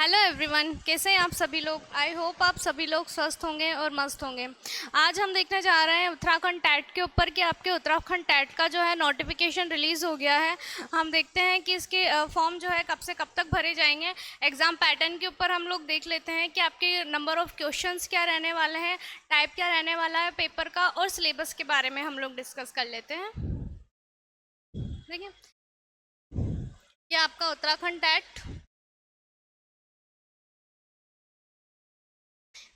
Hello everyone, कैसे हैं आप सभी लोग। आई होप आप सभी लोग स्वस्थ होंगे और मस्त होंगे। आज हम देखने जा रहे हैं उत्तराखंड टैट के ऊपर कि आपके उत्तराखंड टैट का जो है नोटिफिकेशन रिलीज़ हो गया है। हम देखते हैं कि इसके फॉर्म जो है कब से कब तक भरे जाएंगे। एग्ज़ाम पैटर्न के ऊपर हम लोग देख लेते हैं कि आपके नंबर ऑफ़ क्वेश्चंस क्या रहने वाले हैं, टाइप क्या रहने वाला है पेपर का, और सिलेबस के बारे में हम लोग डिस्कस कर लेते हैं। देखिए, ये आपका उत्तराखंड टैट।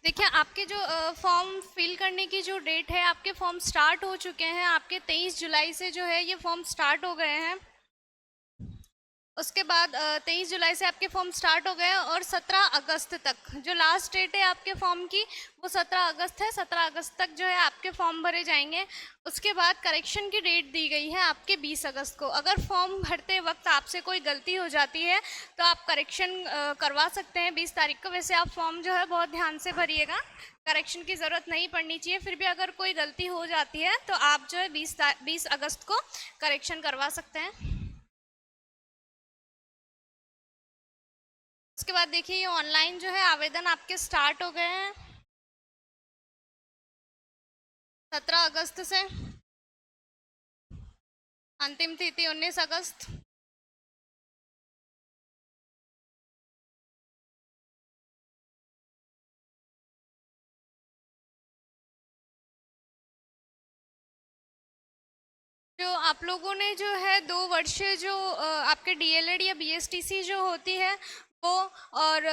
देखिए, आपके जो फॉर्म फिल करने की जो डेट है, आपके फॉर्म स्टार्ट हो चुके हैं। आपके 23 जुलाई से जो है ये फॉर्म स्टार्ट हो गए हैं। उसके बाद 23 जुलाई से आपके फॉर्म स्टार्ट हो गए हैं और 17 अगस्त तक जो लास्ट डेट है आपके फॉर्म की, वो 17 अगस्त है। 17 अगस्त तक जो है आपके फॉर्म भरे जाएंगे। उसके बाद करेक्शन की डेट दी गई है आपके 20 अगस्त को। अगर फॉर्म भरते वक्त आपसे कोई गलती हो जाती है तो आप करेक्शन करवा सकते हैं 20 तारीख को। वैसे आप फॉर्म जो है बहुत ध्यान से भरिएगा, करेक्शन की ज़रूरत नहीं पड़नी चाहिए। फिर भी अगर कोई गलती हो जाती है तो आप जो है 20 अगस्त को करेक्शन करवा सकते हैं। उसके बाद देखिए, ये ऑनलाइन जो है आवेदन आपके स्टार्ट हो गए हैं 17 अगस्त से। अंतिम तिथि 19 अगस्त। जो आप लोगों ने जो है 2 वर्षीय जो आपके डीएलएड या बीएसटीसी जो होती है वो, और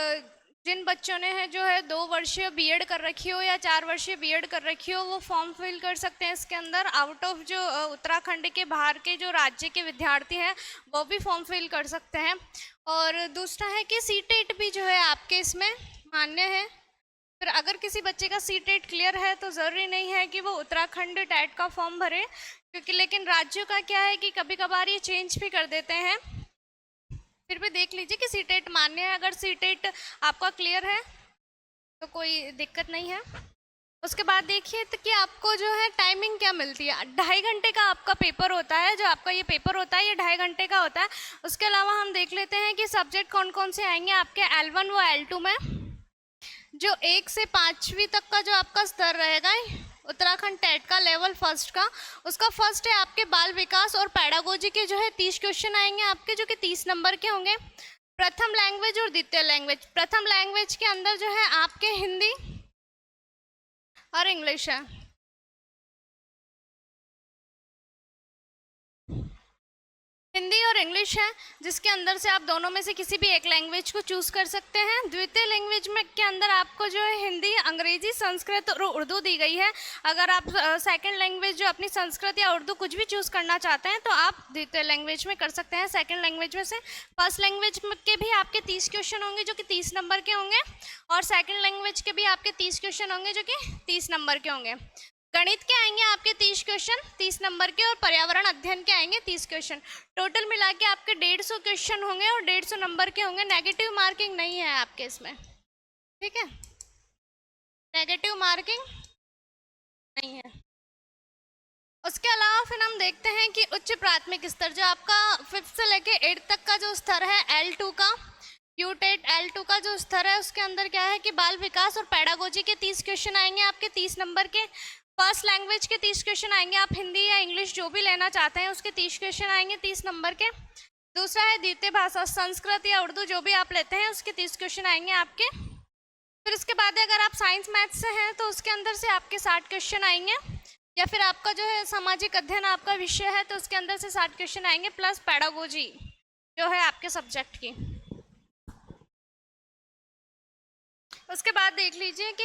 जिन बच्चों ने है जो है 2 वर्षीय बीएड कर रखी हो या 4 वर्षीय बीएड कर रखी हो, वो फॉर्म फिल कर सकते हैं इसके अंदर। आउट ऑफ जो उत्तराखंड के बाहर के जो राज्य के विद्यार्थी हैं वो भी फॉर्म फिल कर सकते हैं। और दूसरा है कि सीटेट भी जो है आपके इसमें मान्य है। फिर अगर किसी बच्चे का सीटेट क्लियर है तो ज़रूरी नहीं है कि वो उत्तराखंड टैट का फॉर्म भरे, क्योंकि लेकिन राज्यों का क्या है कि कभी कभार ये चेंज भी कर देते हैं। फिर भी देख लीजिए कि सीटेट मान्य है। अगर सीटेट आपका क्लियर है तो कोई दिक्कत नहीं है। उसके बाद देखिए तो कि आपको जो है टाइमिंग क्या मिलती है। 2.5 घंटे का आपका पेपर होता है। जो आपका ये पेपर होता है ये 2.5 घंटे का होता है। उसके अलावा हम देख लेते हैं कि सब्जेक्ट कौन कौन से आएंगे आपके L1 व L2 में। जो 1 से 5वीं तक का जो आपका स्तर रहेगा उत्तराखंड टेट का, लेवल फर्स्ट का, उसका फर्स्ट है आपके बाल विकास और पैडागोजी के जो है 30 क्वेश्चन आएंगे आपके, जो कि 30 नंबर के होंगे। प्रथम लैंग्वेज और द्वितीय लैंग्वेज। प्रथम लैंग्वेज के अंदर जो है आपके हिंदी और इंग्लिश है। हिंदी और इंग्लिश है, जिसके अंदर से आप दोनों में से किसी भी एक लैंग्वेज को चूज कर सकते हैं। द्वितीय लैंग्वेज में के अंदर आपको जो है हिंदी, अंग्रेजी, संस्कृत और उर्दू दी गई है। अगर आप सेकंड लैंग्वेज जो अपनी संस्कृत या उर्दू कुछ भी चूज करना चाहते हैं तो आप द्वितीय लैंग्वेज में कर सकते हैं सेकंड लैंग्वेज में से। फर्स्ट लैंग्वेज के भी आपके 30 क्वेश्चन होंगे जो कि 30 नंबर के होंगे, और सेकंड लैंग्वेज के भी आपके 30 क्वेश्चन होंगे जो कि 30 नंबर के होंगे। गणित के आएंगे आपके 30 क्वेश्चन 30 नंबर के, और पर्यावरण अध्ययन के आएंगे 30 क्वेश्चन। टोटल मिला के आपके 150 क्वेश्चन होंगे और 150 नंबर के होंगे। नेगेटिव मार्किंग नहीं है आपके इसमें, ठीक है, नेगेटिव मार्किंग नहीं है। उसके अलावा फिर हम देखते हैं कि उच्च प्राथमिक स्तर जो आपका 5th से लेके 8th तक का जो स्तर है L2 का, यूटेट L2 का जो स्तर है, उसके अंदर क्या है कि बाल विकास और पैडागोजी के 30 क्वेश्चन आएंगे आपके 30 नंबर के। फर्स्ट लैंग्वेज के 30 क्वेश्चन आएंगे, आप हिंदी या इंग्लिश जो भी लेना चाहते हैं उसके 30 क्वेश्चन आएंगे 30 नंबर के। दूसरा है द्वितीय भाषा, संस्कृत या उर्दू जो भी आप लेते हैं उसके 30 क्वेश्चन आएंगे आपके। फिर उसके बाद अगर आप साइंस मैथ से हैं तो उसके अंदर से आपके 60 क्वेश्चन आएंगे, या फिर आपका जो है सामाजिक अध्ययन आपका विषय है तो उसके अंदर से 60 क्वेश्चन आएंगे, प्लस पैडागोजी जो है आपके सब्जेक्ट की। उसके बाद देख लीजिए कि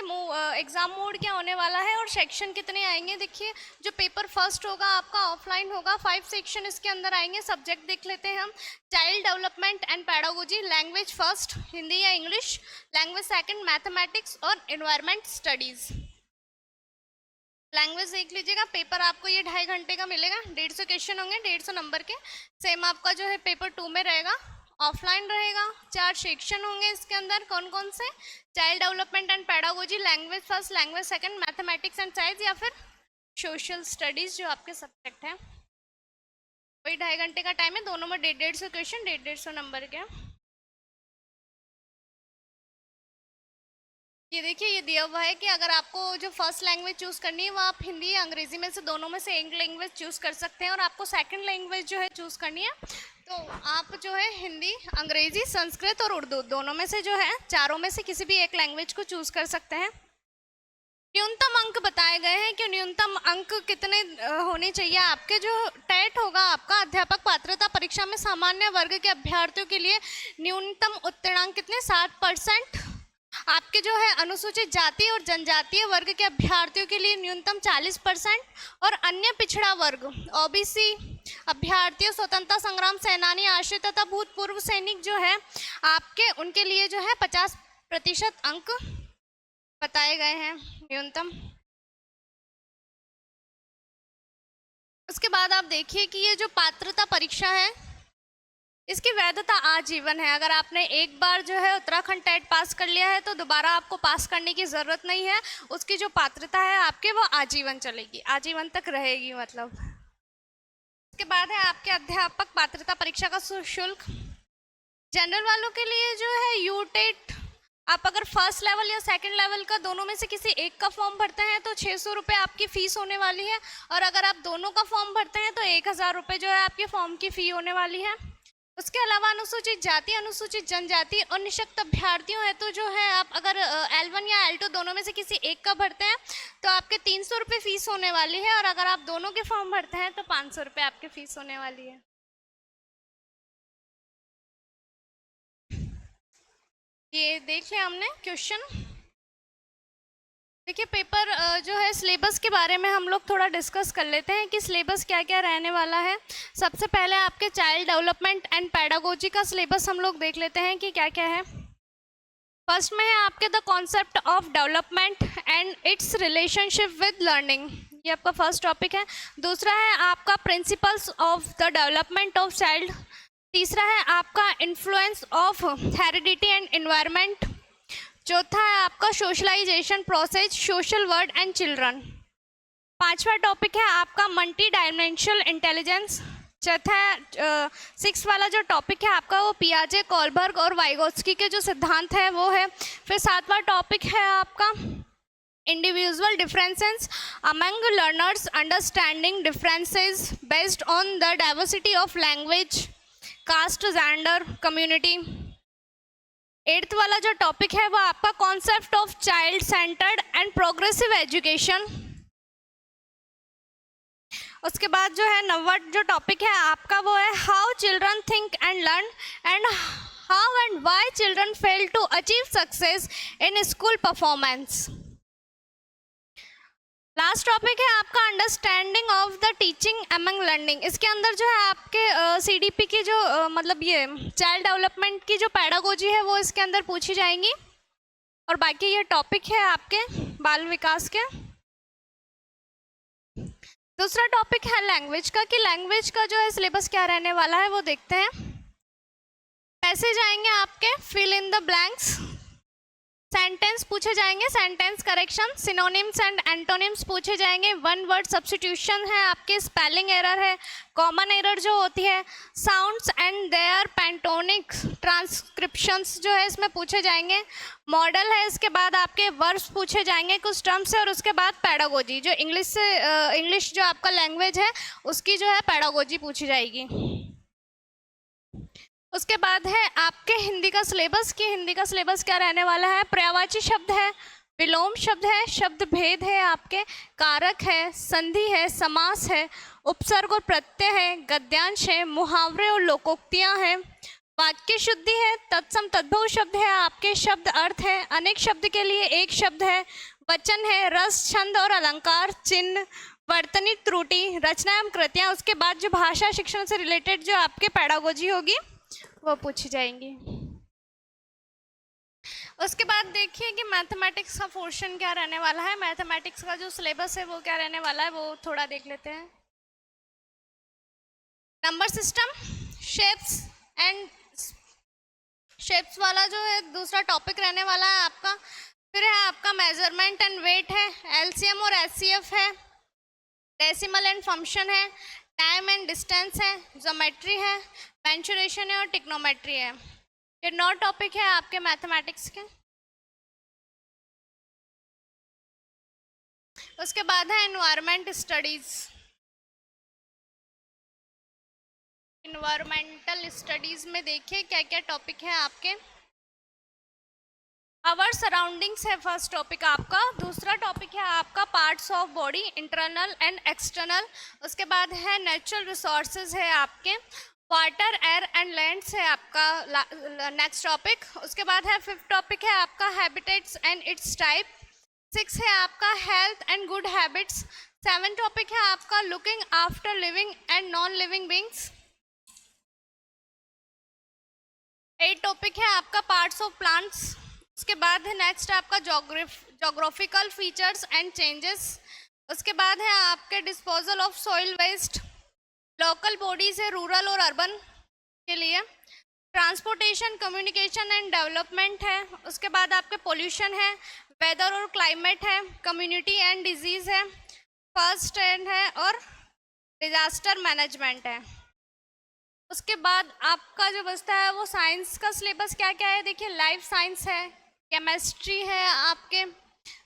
एग्ज़ाम मोड क्या होने वाला है और सेक्शन कितने आएंगे। देखिए, जो पेपर फर्स्ट होगा आपका ऑफलाइन होगा, 5 सेक्शन इसके अंदर आएंगे। सब्जेक्ट देख लेते हैं हम। Child development and pedagogy, language first Hindi या इंग्लिश, लैंग्वेज सेकंड मैथमेटिक्स और एनवायरमेंट स्टडीज़। लैंग्वेज देख लीजिएगा, पेपर आपको ये 2.5 घंटे का मिलेगा। 150 क्वेश्चन होंगे 150 नंबर के। सेम आपका जो है पेपर 2 में रहेगा, ऑफलाइन रहेगा। 4 सेक्शन होंगे इसके अंदर, कौन कौन से, child development and pedagogy, language first, language second, mathematics and science, या फिर सोशल स्टडीज जो आपके सब्जेक्ट हैं। वही 2.5 घंटे का टाइम है, दोनों में 150 क्वेश्चन 150 नंबर के। ये देखिए, ये दिया हुआ है कि अगर आपको जो फर्स्ट लैंग्वेज चूज़ करनी है वो आप हिंदी या अंग्रेजी में से दोनों में से एक लैंग्वेज चूज़ कर सकते हैं, और आपको सेकंड लैंग्वेज जो है चूज़ करनी है तो आप जो है हिंदी, अंग्रेजी, संस्कृत और उर्दू दोनों में से जो है, चारों में से किसी भी एक लैंग्वेज को चूज़ कर सकते हैं। न्यूनतम अंक बताए गए हैं कि न्यूनतम अंक कितने होने चाहिए आपके। जो टेट होगा आपका, अध्यापक पात्रता परीक्षा में सामान्य वर्ग के अभ्यर्थियों के लिए न्यूनतम उत्तीर्णांक कितने, 60%। आपके जो है अनुसूचित जाति और जनजातीय वर्ग के अभ्यर्थियों के लिए न्यूनतम 40%, और अन्य पिछड़ा वर्ग ओबीसी अभ्यर्थियों, स्वतंत्रता संग्राम सेनानी, आश्रित तथा भूतपूर्व सैनिक जो है आपके, उनके लिए जो है 50% अंक बताए गए हैं न्यूनतम। उसके बाद आप देखिए कि ये जो पात्रता परीक्षा है इसकी वैधता आजीवन है। अगर आपने एक बार जो है उत्तराखंड टेट पास कर लिया है तो दोबारा आपको पास करने की ज़रूरत नहीं है। उसकी जो पात्रता है आपके, वो आजीवन चलेगी, आजीवन तक रहेगी मतलब। उसके बाद है आपके अध्यापक पात्रता परीक्षा का शुल्क। जनरल वालों के लिए जो है यू टेट, आप अगर फर्स्ट लेवल या सेकंड लेवल का दोनों में से किसी एक का फॉर्म भरते हैं तो 600 रुपये आपकी फ़ीस होने वाली है, और अगर आप दोनों का फॉर्म भरते हैं तो 1000 रुपये जो है आपके फॉर्म की फ़ी होने वाली है। उसके अलावा अनुसूचित जाति, अनुसूचित जनजाति और निःशक्त अभ्यर्थियों है तो जो है आप अगर L1 या L2 दोनों में से किसी एक का भरते हैं तो आपके 300 रुपये फ़ीस होने वाली है, और अगर आप दोनों के फॉर्म भरते हैं तो 500 रुपये आपकी फ़ीस होने वाली है। ये देख लिया हमने क्वेश्चन। देखिए पेपर जो है सिलेबस के बारे में हम लोग थोड़ा डिस्कस कर लेते हैं कि सिलेबस क्या क्या रहने वाला है। सबसे पहले आपके चाइल्ड डेवलपमेंट एंड पैडागोजी का सिलेबस हम लोग देख लेते हैं कि क्या क्या है। फर्स्ट में है आपके the concept of development and it's relationship with learning, ये आपका फर्स्ट टॉपिक है। दूसरा है आपका principles of the development of child. तीसरा है आपका influence of heredity and environment. चौथा है आपका socialization process, social word and children. पांचवा टॉपिक है आपका मल्टी डायमेंशनल इंटेलिजेंस। चौथा 6 वाला जो टॉपिक है आपका वो पियाजे, कोलबर्ग और वाइगोत्स्की के जो सिद्धांत है वो है। फिर 7वां टॉपिक है आपका individual differences among learners, understanding differences based on the diversity of language, caste, gender, community. 8th वाला जो टॉपिक है वो आपका concept of child centred and progressive education. उसके बाद जो है 9वां जो टॉपिक है आपका वो है how children think and learn and how and why children fail to achieve success in school performance. Last topic है आपका understanding of the teaching among learning. इसके अंदर जो है आपके CDP की जो मतलब ये चाइल्ड डेवलपमेंट की जो पैडागोजी है वो इसके अंदर पूछी जाएंगी, और बाकी ये टॉपिक है आपके बाल विकास के। दूसरा टॉपिक है लैंग्वेज का, कि लैंग्वेज का जो है सिलेबस क्या रहने वाला है वो देखते हैं। पैसेज आएंगे आपके fill in the blanks, sentence पूछे जाएंगे, sentence correction, synonyms and antonyms पूछे जाएंगे, वन वर्ड सब्स्टिट्यूशन है आपके, स्पेलिंग एरर है, कॉमन एरर जो होती है, sounds and their phonetics transcriptions जो है इसमें पूछे जाएंगे, मॉडल है। इसके बाद आपके वर्ब्स पूछे जाएंगे कुछ टर्म्स से, और उसके बाद पैडागोजी जो इंग्लिश जो आपका लैंग्वेज है उसकी जो है पैडागोजी पूछी जाएगी। उसके बाद है आपके हिंदी का सिलेबस, कि हिंदी का सिलेबस क्या रहने वाला है। पर्यायवाची शब्द है, विलोम शब्द है, शब्द भेद है आपके, कारक है, संधि है, समास है, उपसर्ग और प्रत्यय है, गद्यांश है, मुहावरे और लोकोक्तियां हैं, वाक्य शुद्धि है, तत्सम तद्भव शब्द है आपके, शब्द अर्थ है, अनेक शब्द के लिए एक शब्द है, वचन है, रस, छंद और अलंकार, चिन्ह, वर्तनी त्रुटि, रचना एवं कृतियाँ। उसके बाद जो भाषा शिक्षण से रिलेटेड जो आपके पैडागोजी होगी वो पूछी जाएंगी। उसके बाद देखिए कि मैथमेटिक्स का पोर्शन क्या रहने वाला है। मैथमेटिक्स का जो सिलेबस है वो क्या रहने वाला है वो थोड़ा देख लेते हैं। Number system, shapes and shapes वाला जो है दूसरा टॉपिक रहने वाला है आपका। फिर है आपका मेजरमेंट एंड वेट है, LCM और SCF है, डेसिमल एंड फंक्शन है, टाइम एंड डिस्टेंस है, ज्योमेट्री है, मेंसुरेशन है और टिग्नोमेट्री है। ये 9 टॉपिक है आपके मैथमेटिक्स के। उसके बाद है एनवायरमेंट स्टडीज। इन्वायरमेंटल स्टडीज में देखिए क्या क्या टॉपिक है आपके। आवर सराउंडिंग्स है फर्स्ट टॉपिक आपका। दूसरा टॉपिक है आपका parts of body, internal and external. उसके बाद है नेचुरल रिसोर्सेज है आपके। वाटर, एयर एंड लैंड्स है आपका नेक्स्ट टॉपिक। उसके बाद है फिफ्थ टॉपिक है आपका habitats and its type. Six है आपका health and good habits. Seven topic है आपका looking after living and non living beings. Eight topic है आपका पार्ट्स ऑफ प्लांट्स। उसके बाद है नेक्स्ट आपका जोग्राफिकल फीचर्स एंड चेंजेस। उसके बाद है आपके disposal of soil waste. Local bodies है रूरल और अर्बन के लिए। ट्रांसपोर्टेशन, कम्युनिकेशन एंड डेवलपमेंट है। उसके बाद आपके पोल्यूशन है, वेदर और क्लाइमेट है, कम्युनिटी एंड डिजीज है, फर्स्ट एड है और डिजास्टर मैनेजमेंट है। उसके बाद आपका जो बचता है वो साइंस का सिलेबस क्या क्या है देखिए। लाइफ साइंस है, केमिस्ट्री है आपके।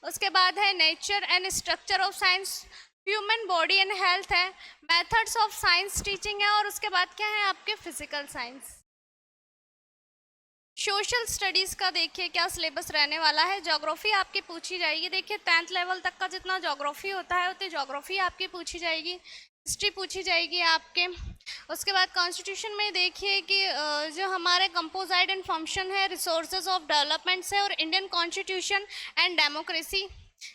उसके बाद है nature and structure of science, human body and health है, मेथड्स ऑफ साइंस टीचिंग है और उसके बाद क्या है आपके फिजिकल साइंस। सोशल स्टडीज़ का देखिए क्या सिलेबस रहने वाला है। ज्योग्राफी आपकी पूछी जाएगी। देखिए 10th लेवल तक का जितना ज्योग्राफी होता है उतनी ज्योग्राफी आपकी पूछी जाएगी। हिस्ट्री पूछी जाएगी आपके। उसके बाद कॉन्स्टिट्यूशन में देखिए कि जो हमारे कंपोजाइट एंड फंक्शन है, रिसोर्सेज ऑफ डेवलपमेंट्स है और इंडियन कॉन्स्टिट्यूशन एंड डेमोक्रेसी,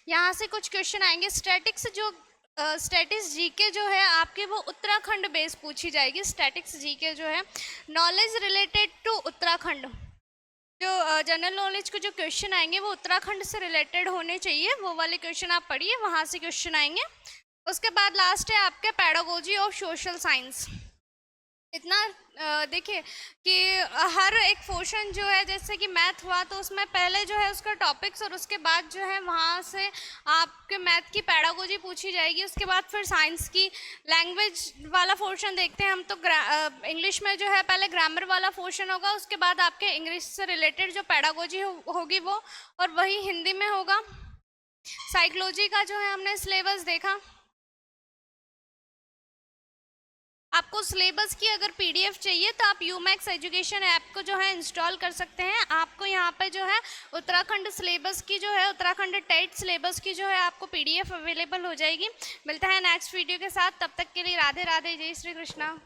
यहाँ से कुछ क्वेश्चन आएंगे। स्टैटिक्स जो स्टैटिक्स जीके जो है आपके वो उत्तराखंड बेस पूछी जाएगी। स्टैटिक्स जीके जो है नॉलेज रिलेटेड टू उत्तराखंड, जो जनरल नॉलेज के जो क्वेश्चन आएंगे वो उत्तराखंड से रिलेटेड होने चाहिए। वो वाले क्वेश्चन आप पढ़िए, वहाँ से क्वेश्चन आएंगे। उसके बाद लास्ट है आपके पेडागोजी ऑफ सोशल साइंस। इतना देखिए कि हर एक पोर्शन जो है जैसे कि मैथ हुआ तो उसमें पहले जो है उसका टॉपिक्स और उसके बाद जो है वहाँ से आपके मैथ की पेडागोजी पूछी जाएगी। उसके बाद फिर साइंस की लैंग्वेज वाला पोर्शन देखते हैं हम तो इंग्लिश में जो है पहले ग्रामर वाला पोर्शन होगा, उसके बाद आपके इंग्लिश से रिलेटेड जो पेडागोजी होगी वो, और वही हिंदी में होगा। साइकोलॉजी का जो है हमने सिलेबस देखा। आपको सिलेबस की अगर पीडीएफ चाहिए तो आप यूमैक्स एजुकेशन ऐप को जो है इंस्टॉल कर सकते हैं। आपको यहाँ पे जो है उत्तराखंड सिलेबस की जो है उत्तराखंड टेट सिलेबस की जो है आपको पीडीएफ अवेलेबल हो जाएगी। मिलता है नेक्स्ट वीडियो के साथ, तब तक के लिए राधे राधे, जय श्री कृष्णा।